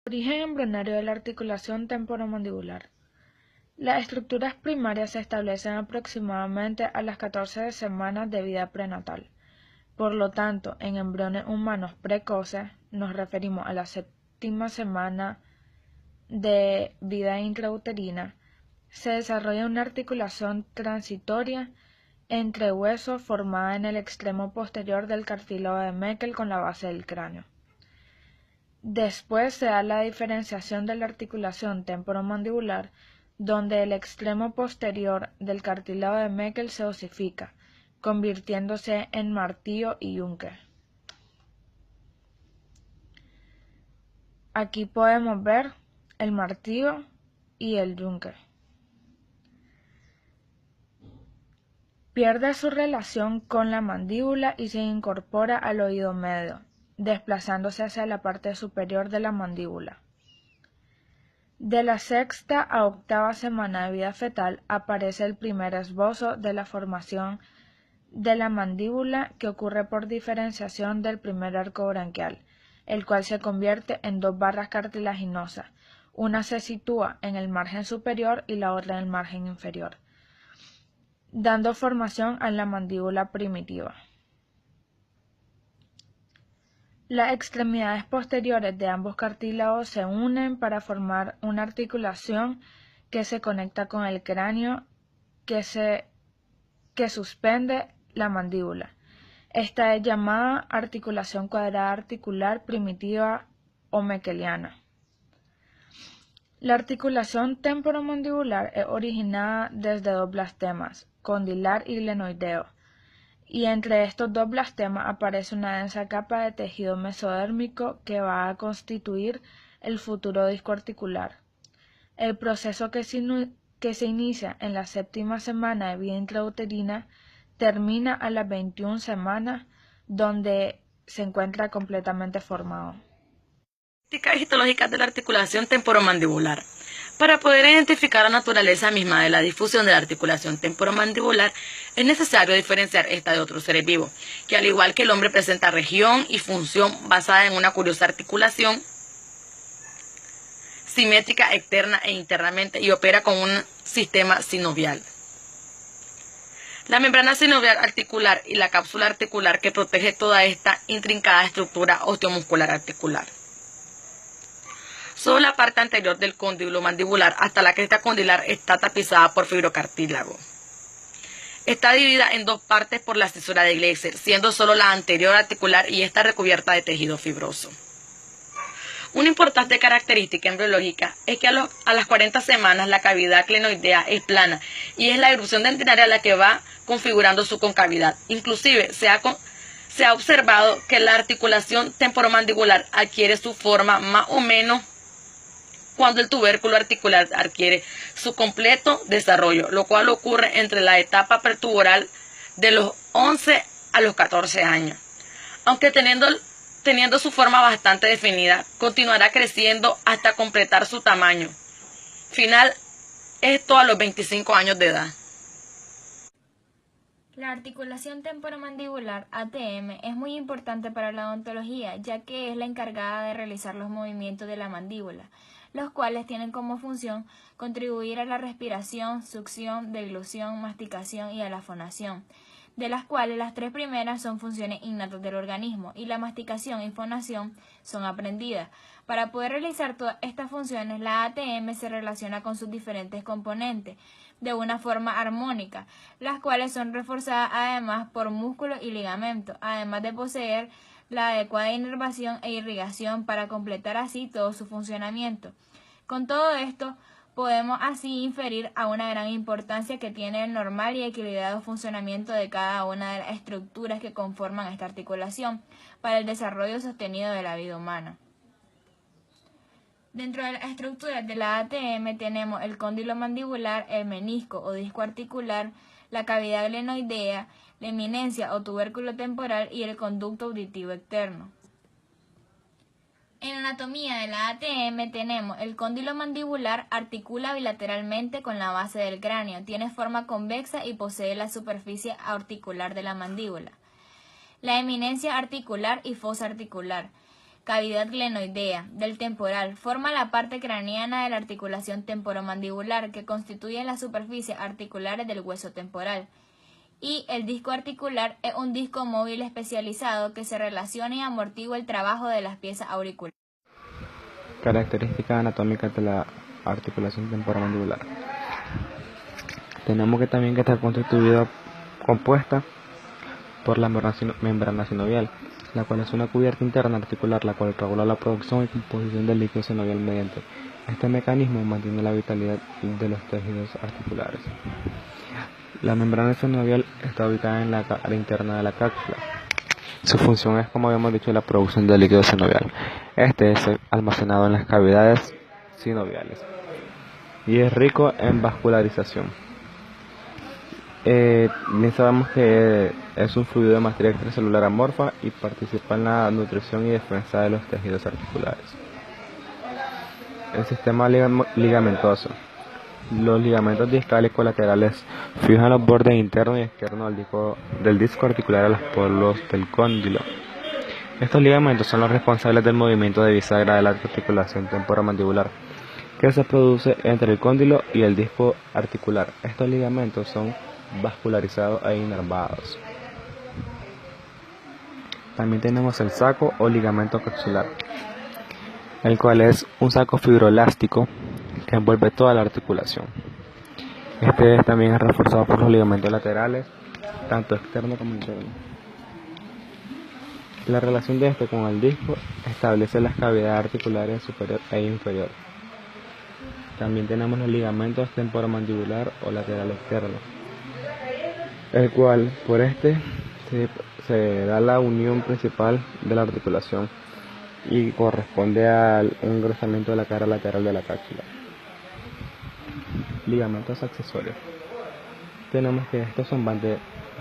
Origen embrionario de la articulación temporomandibular. Las estructuras primarias se establecen aproximadamente a las 14 semanas de vida prenatal. Por lo tanto, en embriones humanos precoces nos referimos a la séptima semana de vida intrauterina. Se desarrolla una articulación transitoria entre huesos formada en el extremo posterior del cartílago de Meckel con la base del cráneo. Después se da la diferenciación de la articulación temporomandibular, donde el extremo posterior del cartílago de Meckel se osifica, convirtiéndose en martillo y yunque. Aquí podemos ver el martillo y el yunque. Pierde su relación con la mandíbula y se incorpora al oído medio, desplazándose hacia la parte superior de la mandíbula. De la sexta a octava semana de vida fetal aparece el primer esbozo de la formación de la mandíbula que ocurre por diferenciación del primer arco branquial, el cual se convierte en dos barras cartilaginosas. Una se sitúa en el margen superior y la otra en el margen inferior, dando formación a la mandíbula primitiva. Las extremidades posteriores de ambos cartílagos se unen para formar una articulación que se conecta con el cráneo que suspende la mandíbula. Esta es llamada articulación cuadrada articular primitiva o meckeliana. La articulación temporomandibular es originada desde dos blastemas, condilar y glenoideo, y entre estos dos blastemas aparece una densa capa de tejido mesodérmico que va a constituir el futuro disco articular. El proceso que se inicia en la séptima semana de vida intrauterina termina a las 21 semanas, donde se encuentra completamente formado. Características histológicas de la articulación temporomandibular. Para poder identificar la naturaleza misma de la difusión de la articulación temporomandibular, es necesario diferenciar esta de otros seres vivos, que al igual que el hombre presenta región y función basada en una curiosa articulación simétrica externa e internamente y opera con un sistema sinovial. La membrana sinovial articular y la cápsula articular que protege toda esta intrincada estructura osteomuscular articular. Solo la parte anterior del cóndilo mandibular hasta la cresta condilar está tapizada por fibrocartílago. Está dividida en dos partes por la cisura de Gleiser, siendo solo la anterior articular y esta recubierta de tejido fibroso. Una importante característica embriológica es que a las 40 semanas la cavidad clinoidea es plana y es la erupción dentinaria la que va configurando su concavidad. Inclusive se ha observado que la articulación temporomandibular adquiere su forma más o menos cuando el tubérculo articular adquiere su completo desarrollo, lo cual ocurre entre la etapa pretuberal de los 11 a los 14 años. Aunque teniendo su forma bastante definida, continuará creciendo hasta completar su tamaño final, esto a los 25 años de edad. La articulación temporomandibular ATM es muy importante para la odontología, ya que es la encargada de realizar los movimientos de la mandíbula, los cuales tienen como función contribuir a la respiración, succión, deglución, masticación y a la fonación, de las cuales las tres primeras son funciones innatas del organismo y la masticación y fonación son aprendidas. Para poder realizar todas estas funciones, la ATM se relaciona con sus diferentes componentes de una forma armónica, las cuales son reforzadas además por músculos y ligamentos, además de poseer la adecuada inervación e irrigación para completar así todo su funcionamiento. Con todo esto, podemos así inferir a una gran importancia que tiene el normal y equilibrado funcionamiento de cada una de las estructuras que conforman esta articulación para el desarrollo sostenido de la vida humana. Dentro de las estructuras de la ATM tenemos el cóndilo mandibular, el menisco o disco articular, la cavidad glenoidea, la eminencia o tubérculo temporal y el conducto auditivo externo. En anatomía de la ATM tenemos el cóndilo mandibular, articula bilateralmente con la base del cráneo, tiene forma convexa y posee la superficie articular de la mandíbula. La eminencia articular y fosa articular. cavidad glenoidea del temporal. Forma la parte craneana de la articulación temporomandibular que constituye las superficies articulares del hueso temporal. Y el disco articular es un disco móvil especializado que se relaciona y amortigua el trabajo de las piezas auriculares. Características anatómicas de la articulación temporomandibular. Tenemos que también que está compuesta por la membrana sinovial, la cual es una cubierta interna articular, la cual regula la producción y composición del líquido sinovial mediante este mecanismo mantiene la vitalidad de los tejidos articulares. La membrana sinovial está ubicada en la cara interna de la cápsula. Su función es, como habíamos dicho, la producción del líquido sinovial. Este es almacenado en las cavidades sinoviales y es rico en vascularización. Bien sabemos que es un fluido de materia extracelular amorfa y participa en la nutrición y defensa de los tejidos articulares. El sistema ligamentoso. Los ligamentos discales colaterales fijan los bordes internos y externos del disco articular a los polos del cóndilo. Estos ligamentos son los responsables del movimiento de bisagra de la articulación temporomandibular, que se produce entre el cóndilo y el disco articular. Estos ligamentos son vascularizados e inervados. También tenemos el saco o ligamento capsular, el cual es un saco fibroelástico que envuelve toda la articulación. Este también es reforzado por los ligamentos laterales, tanto externo como interno. La relación de este con el disco establece las cavidades articulares superior e inferior. También tenemos los ligamentos temporomandibular o lateral externo, el cual por este se da la unión principal de la articulación y corresponde al engrosamiento de la cara lateral de la cápsula. Ligamentos accesorios. Tenemos que estos son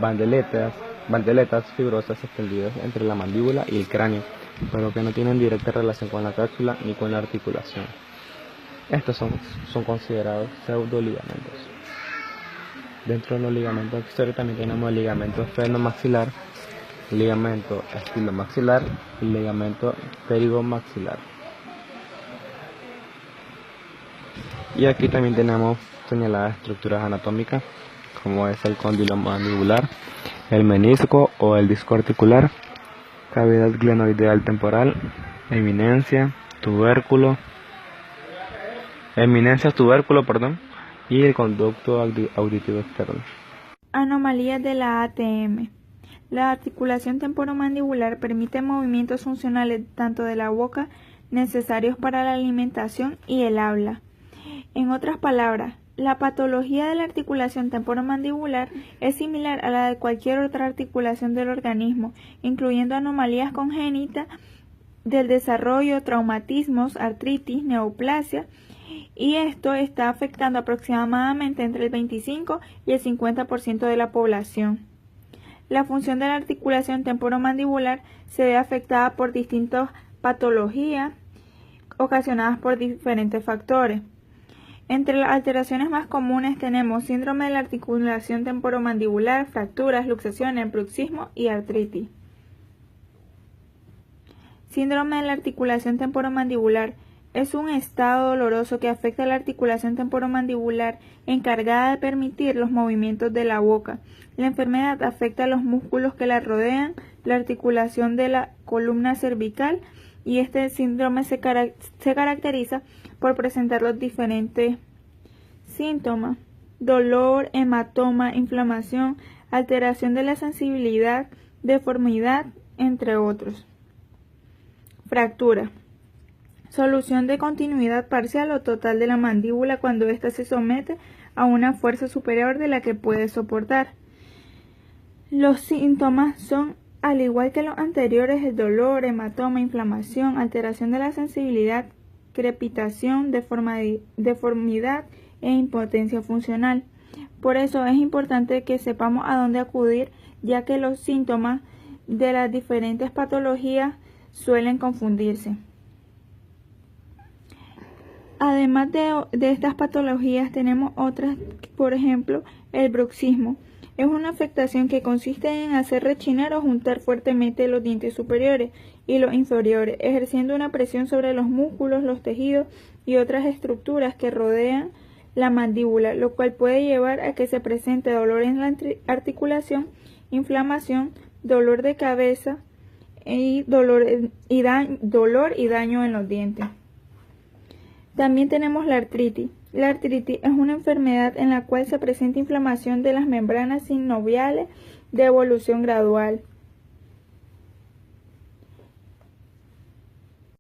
bandeletas fibrosas extendidas entre la mandíbula y el cráneo, pero que no tienen directa relación con la cápsula ni con la articulación. Estos son considerados pseudoligamentos. Dentro de los ligamentos accesorios también tenemos el ligamento esfenomaxilar, ligamento estilomaxilar y ligamento pterigomaxilar. Y aquí también tenemos señaladas estructuras anatómicas como es el cóndilo mandibular, el menisco o el disco articular, cavidad glenoidal temporal, eminencia, tubérculo, y el conducto auditivo externo. Anomalías de la ATM. La articulación temporomandibular permite movimientos funcionales tanto de la boca necesarios para la alimentación y el habla. En otras palabras, la patología de la articulación temporomandibular es similar a la de cualquier otra articulación del organismo, incluyendo anomalías congénitas del desarrollo, traumatismos, artritis, neoplasia, y esto está afectando aproximadamente entre el 25 y el 50% de la población. La función de la articulación temporomandibular se ve afectada por distintas patologías ocasionadas por diferentes factores. Entre las alteraciones más comunes tenemos síndrome de la articulación temporomandibular, fracturas, luxaciones, bruxismo y artritis. Síndrome de la articulación temporomandibular es un estado doloroso que afecta a la articulación temporomandibular encargada de permitir los movimientos de la boca. La enfermedad afecta a los músculos que la rodean, la articulación de la columna cervical, y este síndrome se caracteriza por presentar los diferentes síntomas: dolor, hematoma, inflamación, alteración de la sensibilidad, deformidad, entre otros. Fractura. Solución de continuidad parcial o total de la mandíbula cuando ésta se somete a una fuerza superior de la que puede soportar. Los síntomas son, al igual que los anteriores, el dolor, hematoma, inflamación, alteración de la sensibilidad, crepitación, deformidad e impotencia funcional. Por eso es importante que sepamos a dónde acudir, ya que los síntomas de las diferentes patologías suelen confundirse. Además de estas patologías tenemos otras, por ejemplo, el bruxismo. Es una afectación que consiste en hacer rechinar o juntar fuertemente los dientes superiores y los inferiores, ejerciendo una presión sobre los músculos, los tejidos y otras estructuras que rodean la mandíbula, lo cual puede llevar a que se presente dolor en la articulación, inflamación, dolor de cabeza y dolor y daño en los dientes. También tenemos la artritis. La artritis es una enfermedad en la cual se presenta inflamación de las membranas sinoviales de evolución gradual.